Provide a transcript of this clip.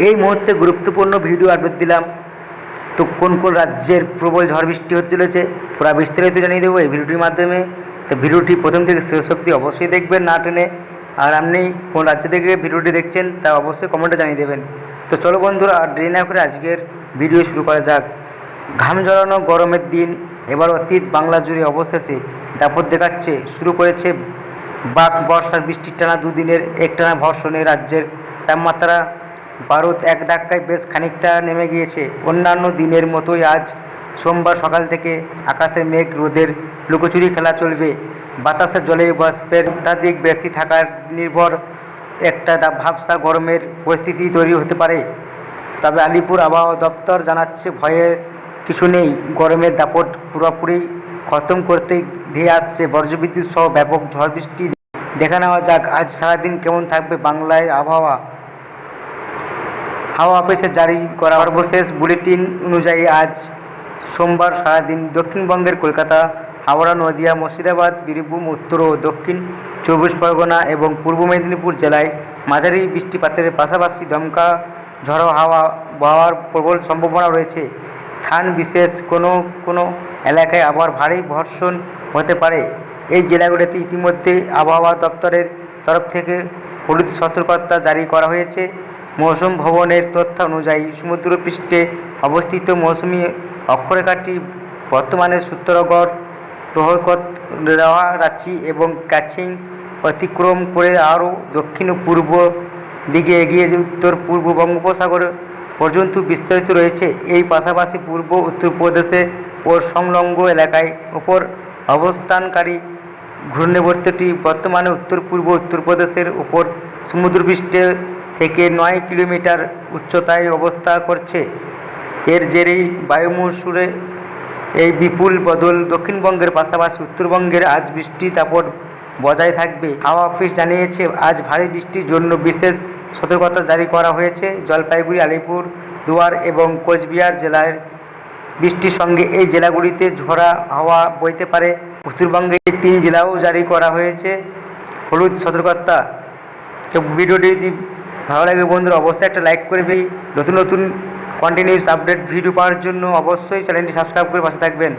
এই মুহূর্তে গুরুত্বপূর্ণ ভিডিও আপডেট দিলাম। তো কোন কোন রাজ্যের প্রবল ঝড় বৃষ্টি হতে চলেছে পুরো বিস্তারিত জানিয়ে দেবো এই ভিডিওটির মাধ্যমে। তো ভিডিওটি প্রথম থেকে শেষ অবধি অবশ্যই দেখবেন না টেনে। আর আপনি কোন রাজ্য থেকে ভিডিওটি দেখছেন তা অবশ্যই কমেন্টে জানিয়ে দেবেন। তো চলো বন্ধুরা, আর দেরি না করে আজকের ভিডিও শুরু করা যাক। ঘাম ঝরানো গরমের দিন এবার অতীত বাংলা জুড়ে অবশেষে দাপট দেখাচ্ছে। শুরু করেছে বাঘ বর্ষার বৃষ্টির টানা দুদিনের একটানা বর্ষণে রাজ্যের তাপমাত্রা ভারত এক ধাক্কায় বেশ খানিকটা নেমে গিয়েছে। অন্যান্য দিনের মতোই আজ সোমবার সকাল থেকে আকাশে মেঘ রোদের লুকোচুরি খেলা চলবে। বাতাসে জলীয় বাষ্পের অত্যাধিক বেশি থাকার নির্ভর একটা ভাবসা গরমের পরিস্থিতি তৈরি হতে পারে। তবে আলিপুর আবহাওয়া দপ্তর জানাচ্ছে ভয়ের কিছু নেই। গরমের দাপট পুরোপুরি খতম করতে ধেয়ে আসছে বজ্রবিদ্যুৎ সহ ব্যাপক ঝড় বৃষ্টি। দেখে নেওয়া যাক আজ সারাদিন কেমন থাকবে বাংলায় আবহাওয়া। হাওয়া অফিসে জারি করা সর্বশেষ বুলেটিন অনুযায়ী আজ সোমবার সারাদিন দক্ষিণবঙ্গের কলকাতা, হাওড়া, নদিয়া, মুর্শিদাবাদ, বীরভূম, উত্তর ও দক্ষিণ চব্বিশ পরগনা এবং পূর্ব মেদিনীপুর জেলায় মাঝারি বৃষ্টিপাতের পাশাপাশি দমকা ঝড়ো হাওয়া বওয়ার প্রবল সম্ভাবনা রয়েছে। স্থান বিশেষ কোনো কোনো এলাকায় আবার ভারী বর্ষণ হতে পারে। এই জেলাগুলিতে ইতিমধ্যে আবহাওয়া দপ্তরের তরফ থেকে হলুদ সতর্কতা জারি করা হয়েছে। মৌসুম ভবনের তথ্য অনুযায়ী সমুদ্রপৃষ্ঠে অবস্থিত মৌসুমী অক্ষরেখাটি বর্তমানে সূত্রগড়, রোহতক, রাঁচি এবং কাছিং অতিক্রম করে আরও দক্ষিণ পূর্ব দিকে এগিয়ে উত্তর পূর্ব বঙ্গোপসাগর পর্যন্ত বিস্তৃত রয়েছে। এই পাশাপাশি পূর্ব উত্তরপ্রদেশে ও সংলগ্ন এলাকায় ওপর অবস্থানকারী ঘূর্ণিবর্তটি বর্তমানে উত্তর পূর্ব উত্তরপ্রদেশের ওপর সমুদ্রপৃষ্ঠ থেকে 9 কিলোমিটার উচ্চতায় অবস্থান করছে। এর জেরেই বায়ুমণ্ডলে এই বিপুল বদল দক্ষিণবঙ্গের পাশাপাশি উত্তরবঙ্গের আজ বৃষ্টির দাপট বজায় থাকবে। হাওয়া অফিস জানিয়েছে আজ ভারী বৃষ্টির জন্য বিশেষ সতর্কতা জারি করা হয়েছে। জলপাইগুড়ি, আলিপুর দুয়ার এবং কোচবিহার জেলার বৃষ্টির সঙ্গে এই জেলাগুলিতে ঝোড়ো হাওয়া বইতে পারে। উত্তরবঙ্গে 3 জেলাও জারি করা হয়েছে হলুদ সতর্কতা। তো ভিডিওটি যদি ভালো লাগে বন্ধুরা অবশ্যই একটা লাইক করবে। নতুন নতুন কন্টিনিউস আপডেট ভিডিও পাওয়ার জন্য অবশ্যই চ্যানেলটি সাবস্ক্রাইব করে পাশে থাকবেন।